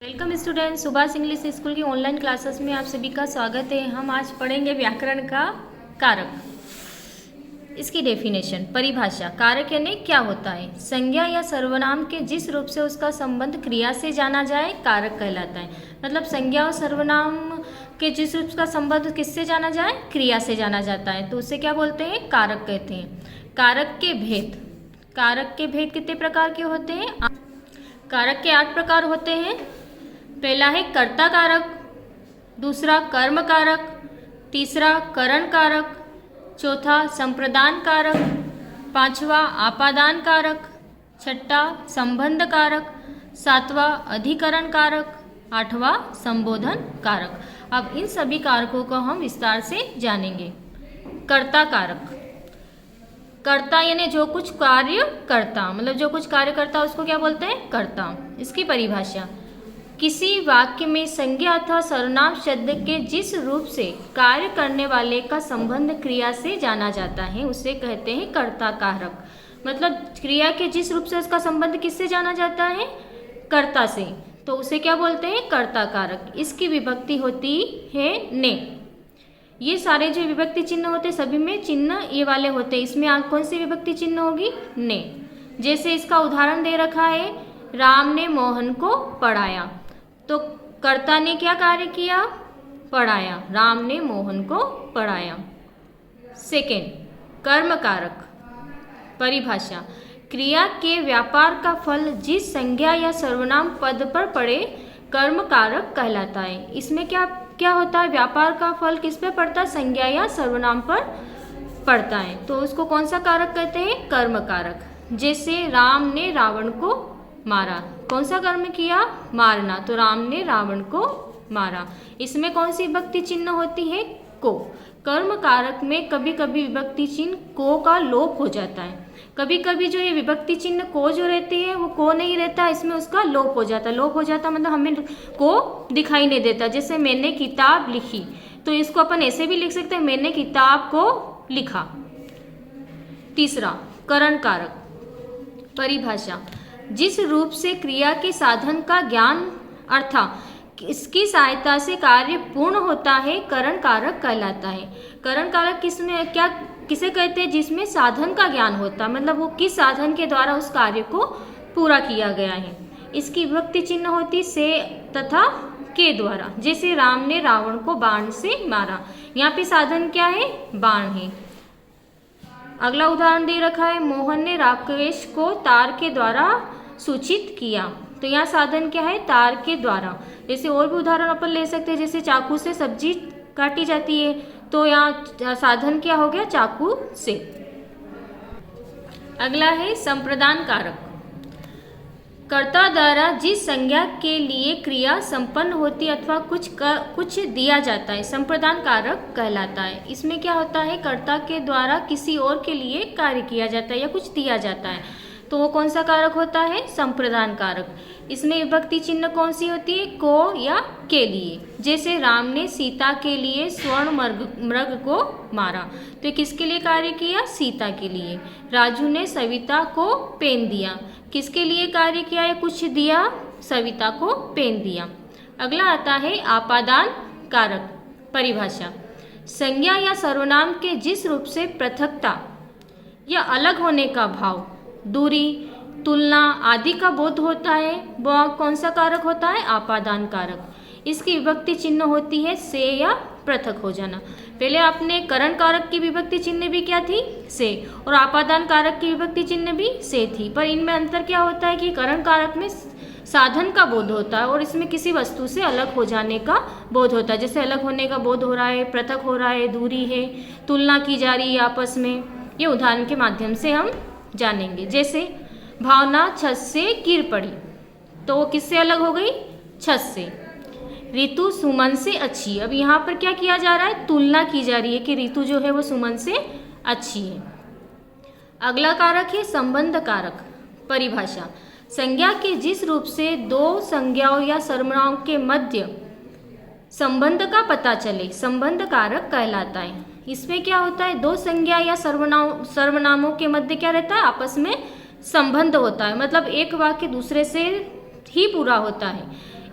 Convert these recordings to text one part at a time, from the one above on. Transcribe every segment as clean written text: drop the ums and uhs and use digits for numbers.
Welcome student, Subhash English school की online classes में आप सभी का स्वागत है। हम आज पढ़ेंगे व्याकरण का कारक, इसकी डेफिनेशन, परिभाषा। कारक यानी क्या होता है? संज्ञा या सर्वनाम के जिस रूप से उसका संबंध क्रिया से जाना जाए कारक कहलाता है। मतलब संज्ञा और सर्वनाम के जिस रूप का संबंध किससे जाना जाए? क्रिया से जाना जाता है, तो उसे क्या बोलते हैं? कारक कहते हैं। कारक के भेद, कारक के भेद कितने प्रकार के होते हैं? कारक के 8 प्रकार होते हैं। पहला है कर्ता कारक, दूसरा कर्म कारक, तीसरा करण कारक, चौथा संप्रदान कारक, पांचवा आपादान कारक, छठा संबंध कारक, सातवां अधिकरण कारक, आठवां संबोधन कारक। अब इन सभी कारकों को हम विस्तार से जानेंगे। कर्ता कारक, कर्ता यानी जो कुछ कार्य करता, मतलब जो कुछ कार्य करता उसको क्या बोलते हैं? कर्ता। इसकी परिभाषा, किसी वाक्य में संज्ञा अथवा सर्वनाम शब्द के जिस रूप से कार्य करने वाले का संबंध क्रिया से जाना जाता है उसे कहते हैं कर्ता कारक। मतलब क्रिया के जिस रूप से उसका संबंध किससे जाना जाता है? कर्ता से, तो उसे क्या बोलते हैं? कर्ता कारक। इसकी विभक्ति होती है ने। ये सारे जो विभक्ति चिन्ह होते सभी में चिन्ह ये वाले होते हैं। इसमें कौन सी विभक्ति चिन्ह होगी? ने। जैसे इसका उदाहरण दे रखा है, राम ने मोहन को पढ़ाया, तो कर्ता ने क्या कार्य किया? पढ़ाया। राम ने मोहन को पढ़ाया। सेकेंड, कर्म कारक। परिभाषा, क्रिया के व्यापार का फल जिस संज्ञा या सर्वनाम पद पर पड़े कर्म कारक कहलाता है। इसमें क्या क्या होता है? व्यापार का फल किस पे पड़ता है? संज्ञा या सर्वनाम पर पड़ता है, तो उसको कौन सा कारक कहते हैं? कर्म कारक। जैसे राम ने रावण को मारा, कौन सा कर्म किया? मारना, तो राम ने रावण को मारा। इसमें कौन सी विभक्ति चिन्ह होती है? को। कर्म कारक में कभी कभी विभक्ति चिन्ह को का लोप हो जाता है। कभी कभी जो ये विभक्ति चिन्ह को जो रहती है वो को नहीं रहता, इसमें उसका लोप हो जाता है। लोप हो जाता मतलब हमें को दिखाई नहीं देता। जैसे मैंने किताब लिखी, तो इसको अपन ऐसे भी लिख सकते हैं, मैंने किताब को लिखा। तीसरा, करण कारक। परिभाषा, जिस रूप से क्रिया के साधन का ज्ञान अर्थात इसकी सहायता से कार्य पूर्ण होता है करण कारक कहलाता है। करण कारक किसमें क्या किसे कहते हैं? जिसमें साधन का ज्ञान होता है, मतलब वो किस साधन के द्वारा उस कार्य को पूरा किया गया है। इसकी विभक्ति चिन्ह होती से तथा के द्वारा। जैसे राम ने रावण को बाण से मारा, यहाँ पे साधन क्या है? बाण है। अगला उदाहरण दे रखा है, मोहन ने राकेश को तार के द्वारा सूचित किया, तो यहाँ साधन क्या है? तार के द्वारा। जैसे और भी उदाहरण अपन ले सकते हैं, जैसे चाकू से सब्जी काटी जाती है, तो यहाँ साधन क्या हो गया? चाकू से। अगला है संप्रदान कारक। कर्ता द्वारा जिस संज्ञा के लिए क्रिया संपन्न होती अथवा कुछ दिया जाता है संप्रदान कारक कहलाता है। इसमें क्या होता है? कर्ता के द्वारा किसी और के लिए कार्य किया जाता है या कुछ दिया जाता है, तो वो कौन सा कारक होता है? संप्रदान कारक। इसमें विभक्ति चिन्ह कौन सी होती है? को या के लिए। जैसे राम ने सीता के लिए स्वर्ण मृग को मारा, तो किसके लिए कार्य किया? सीता के लिए। राजू ने सविता को पेन दिया, किसके लिए कार्य किया या कुछ दिया? सविता को पेन दिया। अगला आता है आपादान कारक। परिभाषा, संज्ञा या सर्वनाम के जिस रूप से पृथकता या अलग होने का भाव, दूरी, तुलना आदि का बोध होता है, वह कौन सा कारक होता है? आपादान कारक। इसकी विभक्ति चिन्ह होती है से या पृथक हो जाना। पहले आपने करण कारक की विभक्ति चिन्ह भी क्या थी? से, और आपादान कारक की विभक्ति चिन्ह भी से थी। पर इनमें अंतर क्या होता है कि करण कारक में साधन का बोध होता है और इसमें किसी वस्तु से अलग हो जाने का बोध होता है। जैसे अलग होने का बोध हो रहा है, पृथक हो रहा है, दूरी है, तुलना की जा रही है आपस में। ये उदाहरण के माध्यम से हम जानेंगे। जैसे भावना छत से गिर पड़ी, तो वो किससे अलग हो गई? छत से। ऋतु सुमन से अच्छी, अब यहाँ पर क्या किया जा रहा है? तुलना की जा रही है कि ऋतु जो है वो सुमन से अच्छी है। अगला कारक है संबंध कारक। परिभाषा, संज्ञा के जिस रूप से दो संज्ञाओं या सर्वनामों के मध्य संबंध का पता चले संबंध कारक कहलाता है। इसमें क्या होता है? दो संज्ञा या सर्वनामों के मध्य क्या रहता है? आपस में संबंध होता है, मतलब एक वाक्य दूसरे से ही पूरा होता है।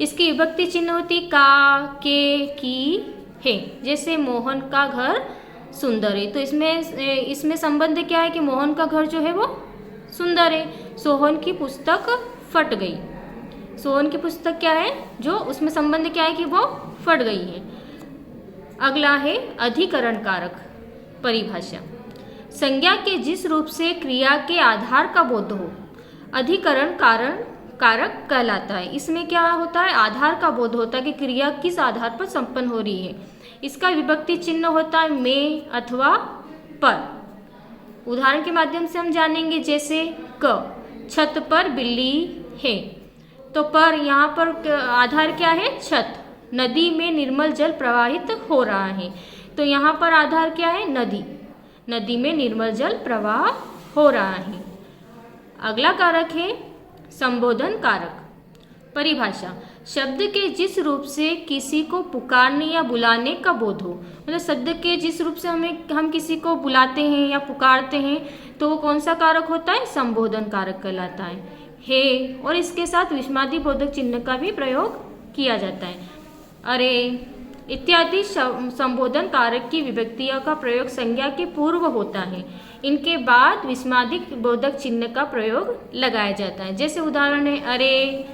इसकी विभक्ति चिन्ह होती का, के, की, है। जैसे मोहन का घर सुंदर है, तो इसमें संबंध क्या है कि मोहन का घर जो है वो सुंदर है। सोहन की पुस्तक फट गई, सोहन की पुस्तक क्या है, जो उसमें संबंध क्या है कि वो फट गई है। अगला है अधिकरण कारक परिभाषा। संज्ञा के जिस रूप से क्रिया के आधार का बोध हो, अधिकरण कारक कहलाता है। इसमें क्या होता है, आधार का बोध होता है कि क्रिया किस आधार पर संपन्न हो रही है। इसका विभक्ति चिन्ह होता है में अथवा पर। उदाहरण के माध्यम से हम जानेंगे, जैसे क, छत पर बिल्ली है, तो पर यहाँ पर आधार क्या है, छत। नदी में निर्मल जल प्रवाहित हो रहा है, तो यहाँ पर आधार क्या है, नदी। नदी में निर्मल जल प्रवाह हो रहा है। अगला कारक है संबोधन कारक परिभाषा। शब्द के जिस रूप से किसी को पुकारने या बुलाने का बोध हो, मतलब शब्द के जिस रूप से हम किसी को बुलाते हैं या पुकारते हैं, तो वो कौन सा कारक होता है, संबोधन कारक कहलाता है। और इसके साथ विस्मयादि बोधक चिन्ह का भी प्रयोग किया जाता है। अरे इत्यादि संबोधन कारक की विभक्तियों का प्रयोग संज्ञा के पूर्व होता है। इनके बाद विस्मयादि बोधक चिन्ह का प्रयोग लगाया जाता है। जैसे उदाहरण है, अरे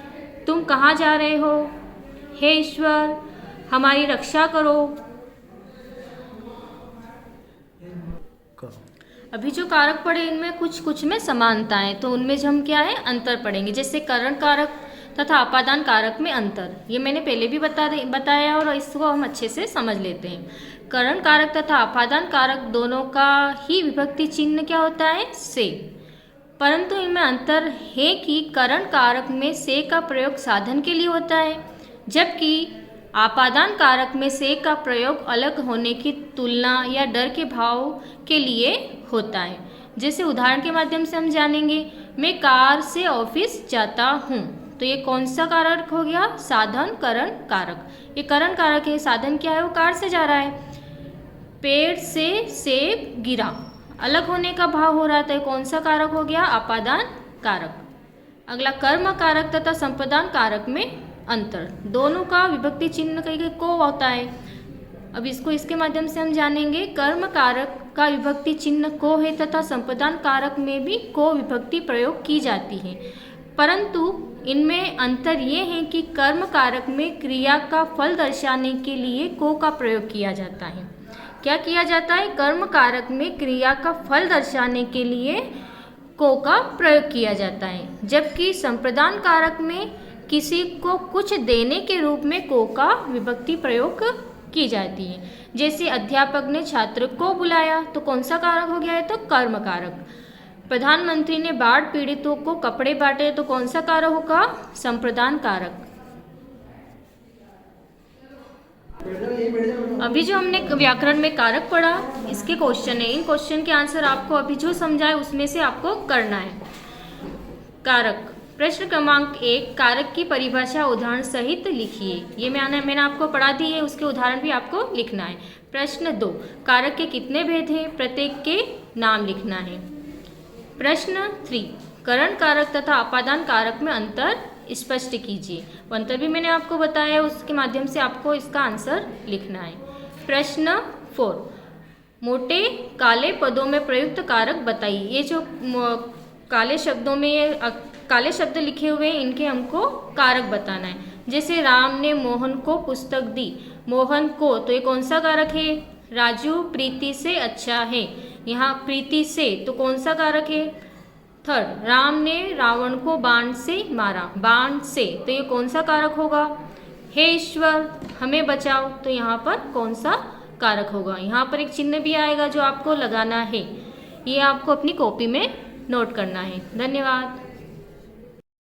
तुम कहाँ जा रहे हो, हे ईश्वर हमारी रक्षा करो। अभी जो कारक पढ़े इनमें कुछ में समानता है, तो उनमें जो हम क्या है अंतर पढ़ेंगे। जैसे करण कारक तथा अपादान कारक में अंतर, ये मैंने पहले भी बताया और इसको हम अच्छे से समझ लेते हैं। करण कारक तथा अपादान कारक दोनों का ही विभक्ति चिन्ह क्या होता है, से। परंतु इनमें अंतर है कि करण कारक में से का प्रयोग साधन के लिए होता है, जबकि आपादान कारक में से का प्रयोग अलग होने की तुलना या डर के भाव के लिए होता है। जैसे उदाहरण के माध्यम से हम जानेंगे, मैं कार से ऑफिस जाता हूँ, तो ये कौन सा कारक हो गया, साधन करण कारक। ये करण कारक है, साधन क्या है, वो कार से जा रहा है। पेड़ से सेब गिरा, अलग होने का भाव हो रहा था, कौन सा कारक हो गया, आपादान कारक। अगला कर्म कारक तथा संपदान कारक में अंतर, दोनों का विभक्ति चिन्ह कहीं को होता है। अब इसके माध्यम से हम जानेंगे, कर्म कारक का विभक्ति चिन्ह को है तथा संपदान कारक में भी को विभक्ति प्रयोग की जाती है, परंतु इनमें अंतर ये है कि कर्म कारक में क्रिया का फल दर्शाने के लिए को का प्रयोग किया जाता है। क्या किया जाता है, कर्म कारक में क्रिया का फल दर्शाने के लिए को का प्रयोग किया जाता है, जबकि संप्रदान कारक में किसी को कुछ देने के रूप में को का विभक्ति प्रयोग की जाती है। जैसे अध्यापक ने छात्र को बुलाया, तो कौन सा कारक हो गया है, तो कर्म कारक। प्रधानमंत्री ने बाढ़ पीड़ितों को कपड़े बांटे, तो कौन सा कारक होगा, संप्रदान कारक। अभी जो हमने व्याकरण में कारक पढ़ा, इसके क्वेश्चन है, इन क्वेश्चन के आंसर आपको अभी जो समझाए उसमें से आपको करना है। कारक, प्रश्न क्रमांक 1, कारक की परिभाषा उदाहरण सहित लिखिए। ये मैंने आपको पढ़ा दी है, उसके उदाहरण भी आपको लिखना है। प्रश्न 2, कारक के कितने भेद हैं, प्रत्येक के नाम लिखना है। प्रश्न 3, करण कारक तथा अपादान कारक में अंतर स्पष्ट कीजिए। अंतर भी मैंने आपको बताया, उसके माध्यम से आपको इसका आंसर लिखना है। प्रश्न 4, मोटे काले पदों में प्रयुक्त कारक बताइए। ये जो काले शब्दों में काले शब्द लिखे हुए हैं, इनके हमको कारक बताना है। जैसे राम ने मोहन को पुस्तक दी, मोहन को, तो ये कौन सा कारक है, राजू प्रीति से अच्छा है, यहाँ प्रीति से, तो कौन सा कारक है। थर्ड, राम ने रावण को बाण से मारा, बाण से, तो ये कौन सा कारक होगा। हे ईश्वर हमें बचाओ, तो यहाँ पर कौन सा कारक होगा। यहाँ पर एक चिन्ह भी आएगा जो आपको लगाना है, ये आपको अपनी कॉपी में नोट करना है। धन्यवाद।